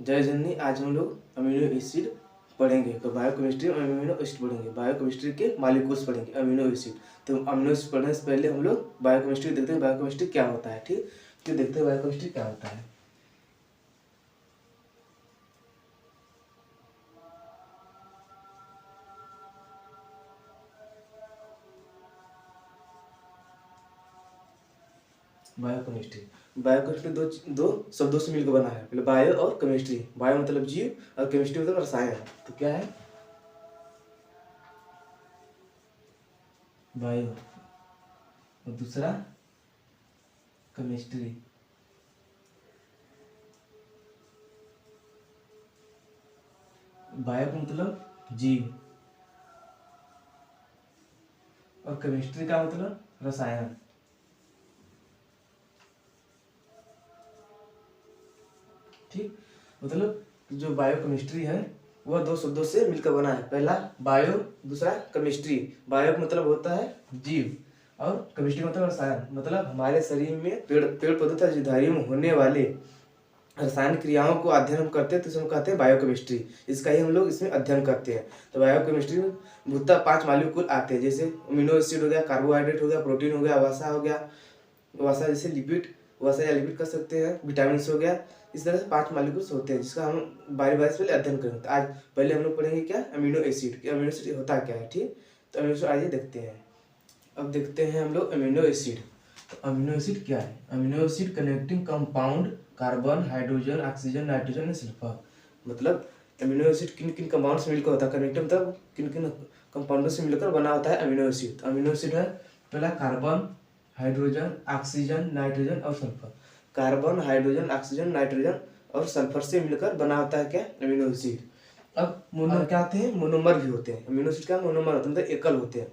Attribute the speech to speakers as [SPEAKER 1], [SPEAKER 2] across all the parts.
[SPEAKER 1] जय जननी। आज हम लोग अमीनो एसिड पढ़ेंगे। तो बायोकेमिस्ट्री में अमीनो एसिड पढ़ेंगे, बायोकेमिस्ट्री के मॉलिक्यूल्स पढ़ेंगे, अमीनो एसिड। तो अमीनो एसिड पढ़ने से पहले हम लोग बायोकेमिस्ट्री देखते हैं, बायोकेमिस्ट्री क्या होता है। ठीक, तो देखते हैं बायोकेमिस्ट्री क्या होता है। बायोकेमिस्ट्री, बायोकेमिस्ट्री दो शब्दों से मिलकर बना है। पहले बायो और केमिस्ट्री। बायो मतलब जीव और केमिस्ट्री मतलब रसायन। तो क्या है बायो और दूसरा केमिस्ट्री। बायो का मतलब जीव और केमिस्ट्री का मतलब रसायन। ठीक, मतलब जो बायोकेमिस्ट्री है वह दो शब्दों से मिलकर बना है। पहला बायो, दूसरा केमिस्ट्री। बायो का मतलब होता है जीव और केमिस्ट्री मतलब रसायन। मतलब हमारे शरीर में पेड़ पौधे तथा जीवधारियों में होने वाले रसायन क्रियाओं को अध्ययन हम करते हैं तो इसमें कहते हैं बायोकेमिस्ट्री। इसका ही हम लोग इसमें अध्ययन करते हैं। तो बायोकेमिस्ट्री में मुख्यतः 5 मॉलिक्यूल आते हैं, जैसे अमीनो एसिड हो गया, कार्बोहाइड्रेट हो गया, प्रोटीन हो गया, वसा हो गया, वसा जैसे लिपिड, वसा या लिपिड कर सकते हैं, विटामिन हो गया। इस तरह से 5 मॉलिक्यूल्स होते हैं जिसका हम बारी बारी से पहले अध्ययन करेंगे। तो आज पहले हम लोग पढ़ेंगे क्या, अमीनो एसिड कि अमीनो एसिड होता क्या है। ठीक, तो अमीनो एसिड आइए देखते हैं। अब देखते हैं हम लोग अमीनो एसिड। तो अमीनो एसिड क्या है। Amino acid connecting compound carbon, hydrogen, oxygen, nitrogen और सल्फर। मतलब अमीनो एसिड किन किन कंपाउंड से मिलकर होता है। कनेक्टिंग मतलब किन किन कंपाउंडों से मिलकर बना होता है अमीनो एसिड। तो अमीनो एसिड है पहला कार्बन, हाइड्रोजन, ऑक्सीजन, नाइट्रोजन और sulphur. Carbon, hydrogen, oxygen, nitrogen और सल्फर से मिलकर बना होता है क्या, अमीनो एसिड। अब मोनो क्या होते हैं, मोनोमर भी होते हैं। अमीनो एसिड का मोनोमर होता है मतलब एकल होते हैं।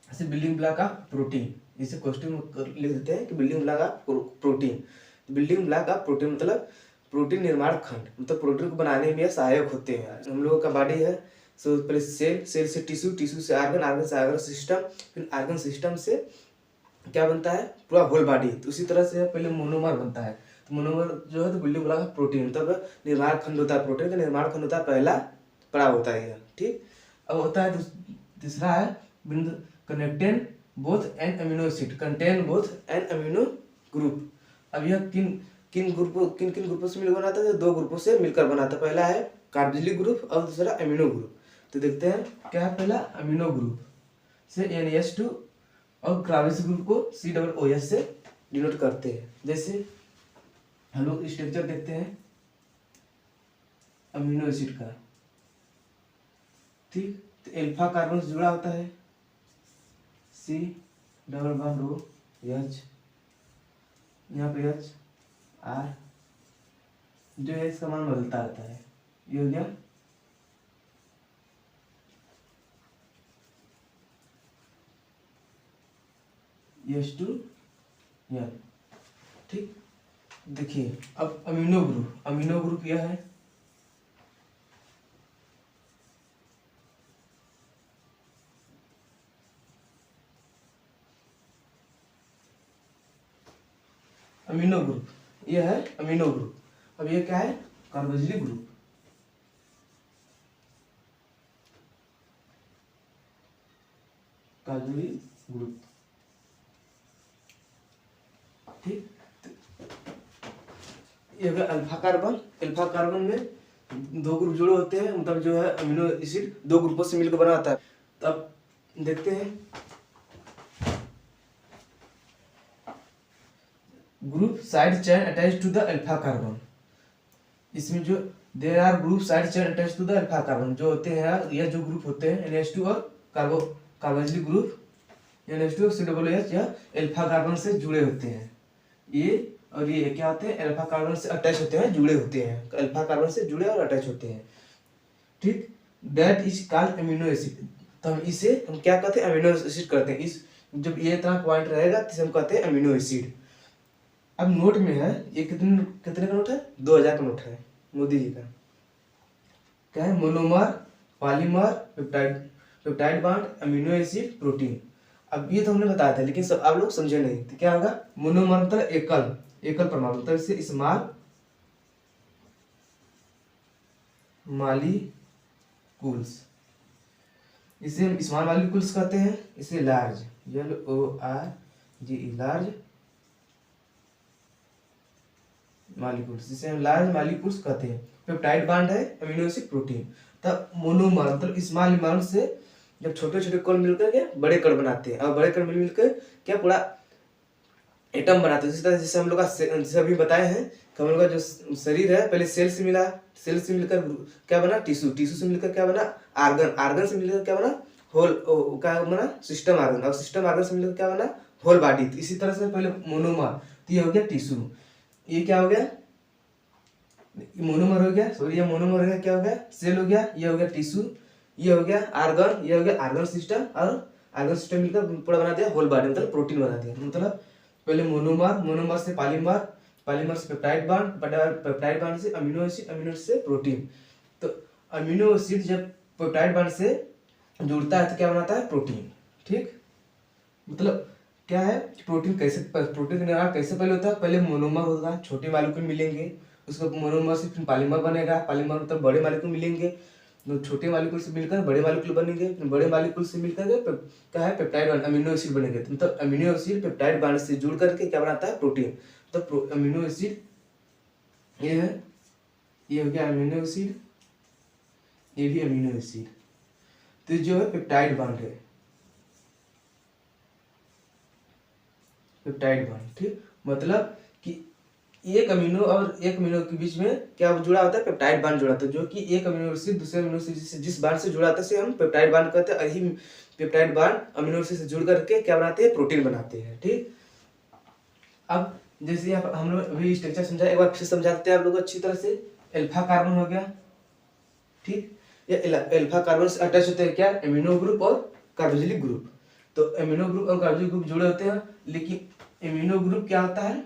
[SPEAKER 1] जैसे बिल्डिंग ब्लॉक ऑफ प्रोटीन, इसे क्वेश्चन में लिख देते हैं कि building block of protein. Building block of protein मतलब प्रोटीन निर्माण खंड, मतलब प्रोटीन को बनाने में सहायक होते हैं। हम लोगों का बॉडी है, सो पहले सेल, सेल से टिश्यू, टिश्यू से आर्गन, आर्गन से आर्गन सिस्टम, फिर आर्गन सिस्टम से क्या बनता है, पूरा होल बॉडी। तो उसी तरह से पहले मोनोमर बनता है। तो मोनोमर जो है तो बिल्डिंग ब्लॉक ऑफ प्रोटीन, मतलब निर्माण खंड होता है। प्रोटीन का निर्माण खंड होता है, पहला पड़ा होता है यह। ठीक, अब होता है तीसरा है बिंदु connected both an amino acid, contain both an amino group. अब यह किन किन ग्रुपों से मिलकर बनाता है, 2 ग्रुपों से मिलकर बनाता है। पहला है कार्बोक्सिलिक ग्रुप और दूसरा अमीनो ग्रुप। तो देखते हैं क्या है। पहला अमीनो ग्रुप से NH2 और कार्बोक्सिलिक ग्रुप को COOH से डिनोट करते हैं। जैसे हम लोग स्ट्रक्चर देखते हैं अमीनो एसिड का। ठीक, तो अल्फा कार्बन से जुड़ा होता है C+H, यहाँ पे H R जो है इसका मान बदलता रहता है। ये हो गया H2N। ठीक, देखिए अब अमीनो ग्रुप, अमीनो ग्रुप यह है अमीनो ग्रुप, यह है अमीनो ग्रुप। अब ये क्या है, कार्बोक्सिलिक ग्रुप। Carboxylic group. ठीक, ये अगर अल्फा कार्बन, अल्फा कार्बन में 2 ग्रुप जुड़े होते हैं, मतलब जो है अमीनो एसिड 2 ग्रुपों से मिलकर बना होता है। तो अब देखते हैं group side chain attach to the alpha carbon. इसमें जो there are group side chain attach to the alpha carbon जो होते हैं, यह जो ग्रुप होते हैं NH2 और कार्बोक्सिलिक ग्रुप NH2 और COOH, यह अल्फा कार्बन से जुड़े होते हैं। ये और ये क्या होते हैं, अल्फा कार्बन से अटैच होते हैं, जुड़े होते हैं। अल्फा कार्बन से जुड़े और अटैच होते हैं। ठीक, that is called amino acid. तो हम इसे हम क्या कहते हैं, अमीनो एसिड कहते हैं। इस जब ये तरह पॉइंट रहेगा तो इसे हम कहते हैं अमीनो एसिड। अब नोट में है, ये कितने कितने का नोट है, 2000 का नोट है मोदी जी का। क्या है, monomer, polymer, peptide, peptide bond, amino acid, protein. अब ये तो हमने बताया था लेकिन सब आप लोग समझे नहीं। तो क्या होगा, मोनोमर मतलब एकल, एकल परमाणु, मतलब इसे स्मॉल मालिक्यूल्स, इसे हम स्मॉल मालिक्यूल्स कहते हैं, इसे लार्ज, LORG, लार्ज मालिक्यूल्स, जिसे हम लार्ज मालिक्यूल्स कहते हैं। पेप्टाइड बांड है अमीनो एसिड प्रोटीन। तब मोनोमर मतलब स्मॉल अमाउंट से जब छोटे छोटे कण मिलकर के बड़े कण बनाते हैं, और बड़े कण मिलकर क्या पूरा एटम बनाते हैं। इसी तरह जैसे हम लोग का जैसे अभी बताए हैं कि हम लोग का जो शरीर है पहले सेल से मिला, सेल से मिलकर क्या बना टिश्यू, टिश्यू से मिलकर क्या बना आर्गन, आर्गन से मिलकर क्या बना होल, क्या बना सिस्टम आर्गन, और सिस्टम आर्गन से मिलकर क्या बना होल बॉडी। तो इसी तरह से पहले मोनोमर, तो ये हो गया टिश्यू, ये क्या हो गया मोनोमर हो गया, सॉरी ये मोनोमर हो गया, क्या हो गया सेल हो गया, ये हो गया टिश्यू, ये हो गया आर्गन, ये हो गया आर्गन सिस्टम, और आर्गन सिस्टम मिलकर पूरा बना दिया होल बॉडी, मतलब प्रोटीन बना दिया। मतलब पहले मोनोमर, मोनोमर से पॉलीमर, पॉलीमर से पेप्टाइड बांड, पेप्टाइड बांड से अमीनो एसिड, अमीनो एसिड से प्रोटीन। तो अमीनो एसिड जब पेप्टाइड बांड से जुड़ता है तो क्या बनाता है प्रोटीन। ठीक, मतलब क्या है प्रोटीन कैसे, प्रोटीन का निर्माण कैसे पहले होता है, पहले मोनोमर होगा, छोटे मालिक्यूल मिलेंगे, उसको मोनोमर से फिर पॉलीमर बनेगा, पॉलीमर मतलब बड़े मालिक्यूल मिलेंगे, तो छोटे मालिक्यूल से मिलकर बड़े मालिक्यूल बनेंगे, फिर बड़े मालिक्यूल से मिलकर के क्या है पेप्टाइड बांड अमीनो एसिड बनेंगे। तो मतलब अमीनो एसिड पेप्टाइड बांड से जुड़ करके क्या बनाता है प्रोटीन। तो अमीनो एसिड ये है, ये हो गया अमीनो एसिड, ये भी अमीनो एसिड। तो जो है पेप्टाइड बांड है, पेप्टाइड बांड। ठीक, मतलब कि एक अमीनो और एक अमीनो के बीच में क्या जुड़ा होता है पेप्टाइड बांड जुड़ा होता है, जो कि एक अमीनो एसिड दूसरे अमीनो एसिड से जिस बांड से जुड़ा होता है उसे हम पेप्टाइड बांड कहते हैं। यही पेप्टाइड बांड अमीनो एसिड से जुड़ करके क्या बनाते हैं प्रोटीन बनाते हैं। ठीक, अब जैसे हम लोग अभी स्ट्रक्चर समझा, एक बार फिर समझाते हैं आप लोग अच्छी तरह से। अल्फा कार्बन हो गया, ठीक, ये अल्फा कार्बन से अटैच होते हैं क्या एमिनो ग्रुप और कार्बोक्सिलिक ग्रुप। तो एमिनो ग्रुप और कार्बोक्सिलिक ग्रुप जुड़े होते हैं, लेकिन एमिनो ग्रुप क्या होता है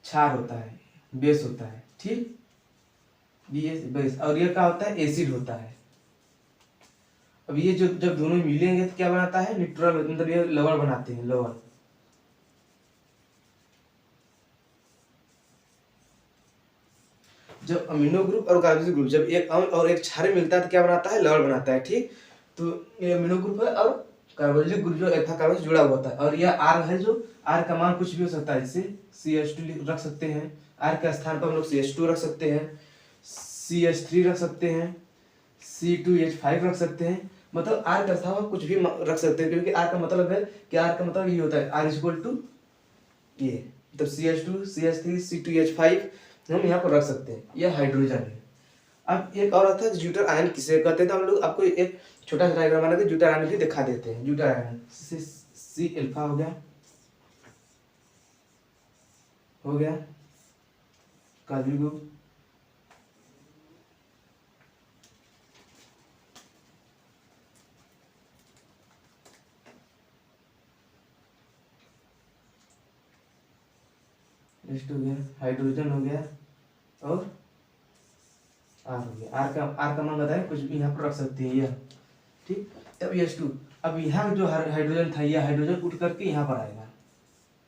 [SPEAKER 1] क्षार होता है, बेस होता है। ठीक, बेस, और ये क्या होता है एसिड होता है। अब ये जो जब दोनों मिलेंगे तो क्या बनाता है न्यूट्रल, मतलब ये लवण बनाते हैं, लवण। जब अमीनो ग्रुप और कार्बोक्सिलिक ग्रुप जब एक अम्ल और एक क्षार मिलता है तो क्या बनाता है लवण बनाता है। ठीक, तो ये अमीनो ग्रुप है और कार्बोक्सिलिक ग्रुप जो अल्फा कार्बन से जुड़ा हुआ होता है, और यह आर है, जो आर का मान कुछ भी हो सकता है, जैसे CH2 रख सकते हैं, आर के स्थान पर हम लोग CH2 रख सकते हैं, CH3 रख सकते हैं, C2H5 रख सकते हैं, मतलब आर का स्थान पर कुछ भी रख सकते हैं, क्योंकि आर का मतलब है कि आर का मतलब ये होता है आर इक्वल टू ये, मतलब CH2 CH3 C2H5 हम यहाँ पर रख सकते हैं, यह हाइड्रोजन है। अब एक और आता है ज्यूटर आयन किसे कहते हैं, तो हम लोग आपको एक छोटा सा डायग्राम बना के ज्यूटर आयन भी दिखा देते हैं। ज्यूटर आयन C अल्फा हो गया, कार्बोक्सिलिक ग्रुप, नेक्स्ट हो गया हाइड्रोजन हो गया, और आर हो गया। आर का मान बताए कुछ भी यहाँ पर रख सकते हैं यह। ठीक, तब H2, अब यहाँ जो हाइड्रोजन था यह हाइड्रोजन उठ करके यहाँ पर आएगा।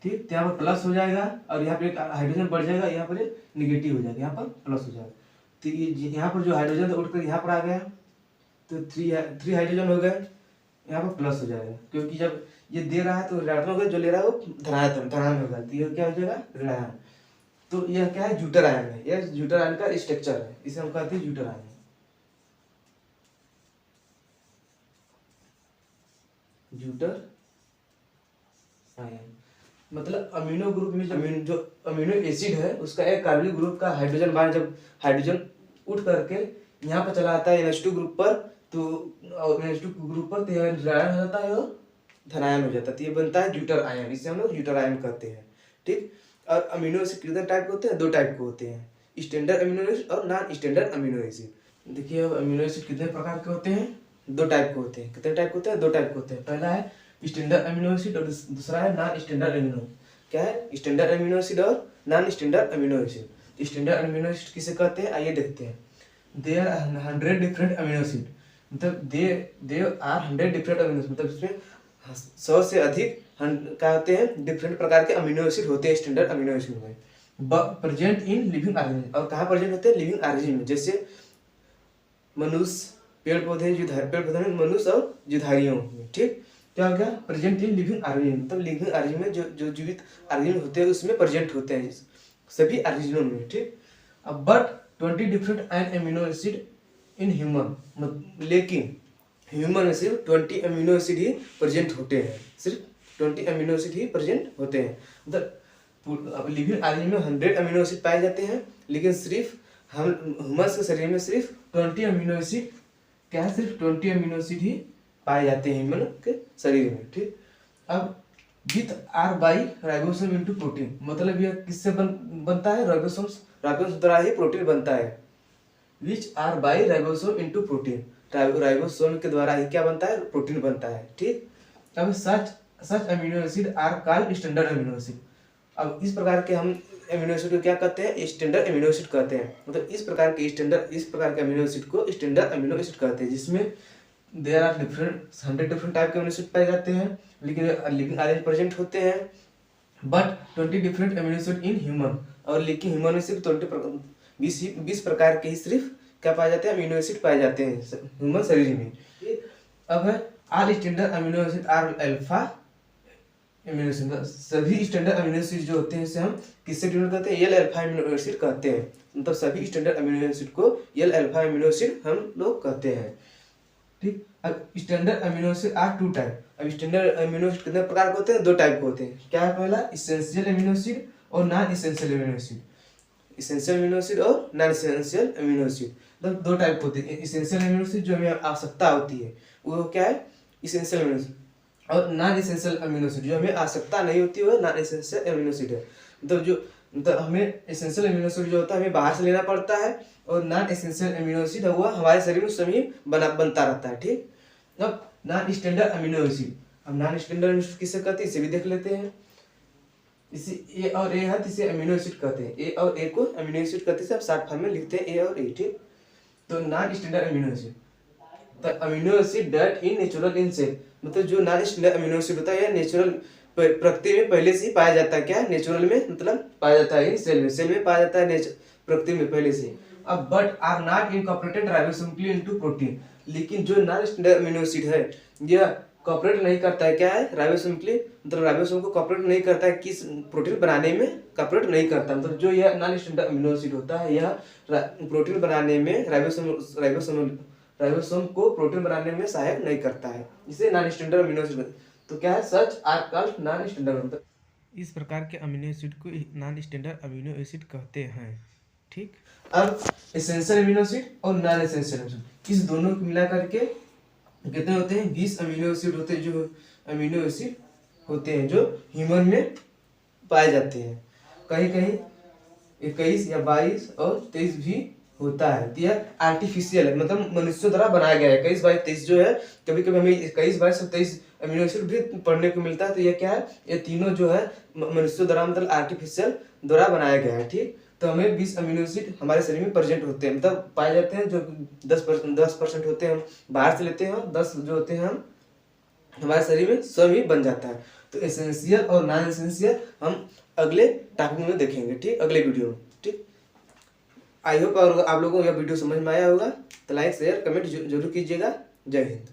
[SPEAKER 1] ठीक, तो यहाँ पर प्लस हो जाएगा, और यहाँ पर एक हाइड्रोजन बढ़ जाएगा, यहाँ पर निगेटिव हो जाएगा, यहाँ पर प्लस हो जाएगा। तो ये यहाँ पर जो हाइड्रोजन था उठकर यहाँ पर आ गया, तो थ्री हाइड्रोजन हो गए, यहाँ पर प्लस हो जाएगा, क्योंकि जब ये दे रहा है तो ऋणात्मक है, जो ले रहा है वो धनात्मक होगा, तो ये क्या हो जाएगा ऋणायन। तो यह क्या है ज्यूटर आयन है, यह ज्यूटर आयन का स्ट्रक्चर है, इसे हम कहते हैं ज्यूटर आयन। ज्यूटर आयन मतलब अमीनो ग्रुप में जो अमीनो एसिड है उसका एक कार्बोक्सिलिक ग्रुप का हाइड्रोजन बांड जब हाइड्रोजन उठ करके यहाँ पर चला आता है NH2 ग्रुप पर, तो NH2 ग्रुप पर तो यह ऋणायन हो जाता है और धनायन हो जाता है, तो ये बनता है ज्यूटर आयन, इसे हम लोग ज्यूटर आयन कहते हैं। ठीक, और अमीनो एसिड कितने टाइप के होते हैं, दो टाइप के होते हैं, स्टैंडर्ड अमीनो एसिड और नॉन स्टैंडर्ड अमीनो एसिड। देखिए अब अमीनो एसिड कितने प्रकार के होते हैं, दो टाइप के होते हैं। कितने टाइप के होते हैं, दो टाइप के होते हैं। पहला है स्टैंडर्ड अमीनो एसिड और दूसरा है नॉन स्टैंडर्ड अमीनो। क्या है स्टैंडर्ड अमीनो एसिड और non standard amino acid. Standard amino acid किसे कहते हैं आइए देखते हैं। There are 100 different amino acid, मतलब they are 100 different amino acid, मतलब इसमें 100 से अधिक क्या होते हैं डिफरेंट प्रकार के अमीनो एसिड होते हैं स्टैंडर्ड अमीनो एसिड में। प्रेजेंट इन लिविंग ऑर्गेनिज्म, और कहाँ प्रेजेंट होते हैं? लिविंग ऑर्गेनिज्म में, जैसे मनुष्य, पेड़ पौधे, पेड़ पौधे में मनुष्य और जीवधारियों में। ठीक, क्या हो गया? प्रेजेंट इन लिविंग ऑर्गेनिज्म, मतलब लिविंग ऑर्गेनिज्म में जो जीवित ऑर्गेनिज्म होते हैं उसमें प्रेजेंट होते हैं सभी ऑर्गेनिज्मों में। ठीक, अब but 20 different amino acid in human, लेकिन ह्यूमन में सिर्फ 20 अमीनो एसिड ही प्रेजेंट होते हैं, सिर्फ 20 अमीनो एसिड ही प्रेजेंट होते हैं। मतलब लिविंग ऑर्गेनिज्म में 100 अमीनो एसिड पाए जाते हैं, लेकिन सिर्फ हम ह्यूमन के शरीर में सिर्फ 20 अमीनो एसिड, क्या है? सिर्फ 20 अमीनो एसिड ही पाए जाते हैं ह्यूमन के शरीर में। ठीक, अब with are by ribosome into protein, मतलब यह किससे बनता है? राइबोसोम्स द्वारा ही प्रोटीन बनता है। Which are by ribosome into protein, ribosome के द्वारा ही क्या बनता है? प्रोटीन बनता है। ठीक, अब such amino acid are called standard amino acid. अब इस प्रकार के हम अमीनो एसिड को क्या कहते हैं? स्टैंडर्ड अमीनो एसिड कहते हैं। मतलब इस प्रकार के अमीनो एसिड को स्टैंडर्ड अमीनो एसिड कहते हैं, जिसमें देयर आर 100 डिफरेंट टाइप के अमीनो एसिड पाए जाते हैं, लेकिन लिविंग ऑर्गेनिज्म प्रेजेंट होते हैं। But 20 different amino acid in human, और लेकिन ह्यूमन में सिर्फ 20 प्रकार के ही सिर्फ क्या पाए जाते हैं? अमीनो एसिड पाए जाते हैं ह्यूमन शरीर में। अब है all standard amino acid are alpha amino acid, सभी स्टैंडर्ड अमीनो एसिड जो होते हैं इसे हम किससे डिनोट करते हैं? एल अल्फा अमीनो एसिड कहते हैं। मतलब सभी स्टैंडर्ड अमीनो एसिड को एल अल्फा अमीनो एसिड हम लोग कहते हैं। ठीक, अब standard amino acid are 2 type. अब स्टैंडर्ड अमीनो एसिड कितने प्रकार के होते हैं? 2 टाइप के होते हैं। क्या है? पहला इसेंशियल अमीनो एसिड और non essential amino acid. Essential amino acid और नॉन इसेंशियल अमीनो एसिड, मतलब 2 टाइप के होते हैं। इसेंशियल अमीनो एसिड जो हमें आवश्यकता होती है वो क्या है? इसेंशियल अमीनो एसिड, और नॉन इसेंशियल अमीनो एसिड जो हमें आवश्यकता नहीं होती है वो नॉन इसेंशियल अमीनो एसिड है। मतलब हमें इसेंशियल अमीनो एसिड जो होता है हमें बाहर से लेना पड़ता है, और नॉन एसेंशियल अमीनो एसिड हुआ हमारे शरीर में स्वयं बनता रहता है। ठीक, अब नॉन स्टैंडर्ड अमीनो एसिड, अब नॉन स्टैंडर्ड अमीनो एसिड किसे कहते हैं? इसे भी देख लेते हैं। इसे ए और ए है, इसे अमीनो एसिड कहते हैं। ए और ए को अमीनो एसिड कहते हैं, शॉर्ट फॉर्म में लिखते हैं ए और ए। ठीक, तो नॉन स्टैंडर्ड अमीनो एसिड, तो amino acid that in natural in cell, मतलब जो नॉन स्टैंडर्ड अमीनो एसिड होता है यह नेचुरल प्रकृति में पहले से ही पाया जाता है। क्या? नेचुरल में मतलब पाया जाता है, सेल में पाया जाता है, प्रकृति में पहले से। अब but are not incorporated ribosomally into protein, लेकिन जो नॉन स्टैंडर्ड अमीनो एसिड है यह कॉर्पोरेट नहीं करता है। क्या है? राइबोसोमली, मतलब राइबोसोम को कॉर्पोरेट नहीं करता है, किस प्रोटीन बनाने में कॉर्पोरेट नहीं करता। मतलब जो यह नॉन स्टैंडर्ड अमीनो एसिड होता है यह प्रोटीन बनाने में राइबोसोम को प्रोटीन बनाने में सहायक नहीं करता है, इसे नॉन स्टैंडर्ड अमीनो एसिड। तो क्या है? Such are called non standard, मतलब इस प्रकार के अमीनो एसिड को नॉन स्टैंडर्ड अमीनो एसिड कहते हैं। ठीक, अब एसेंशियल अमीनो एसिड और नॉन एसेंशियल अमीनो एसिड, इस दोनों को मिला करके कितने होते हैं? 20 अमीनो एसिड होते हैं, जो अमीनो एसिड होते हैं जो ह्यूमन में पाए जाते हैं। कहीं कहीं 21 या 22 और 23 भी होता है। यह आर्टिफिशियल है, मतलब मनुष्यों द्वारा बनाया गया है। 21, 22, 23 जो है, कभी कभी हमें 21, 22 और 23 अमीनो एसिड भी पढ़ने को मिलता है। तो यह क्या है? ये तीनों जो है मनुष्यों द्वारा, मतलब आर्टिफिशियल द्वारा बनाया गया है। ठीक, तो हमें 20 अमीनो एसिड हमारे शरीर में प्रेजेंट होते हैं, मतलब पाए जाते हैं। जो 10% होते हैं हम बाहर से लेते हैं, 10 जो होते हैं हम हमारे शरीर में स्वयं ही बन जाता है। तो एसेंशियल और नॉन एसेंशियल हम अगले टॉपिक में देखेंगे। ठीक, अगले वीडियो में। ठीक, आई होप आप लोगों को यह वीडियो समझ में आया होगा। तो लाइक शेयर कमेंट जरूर कीजिएगा। जय हिंद।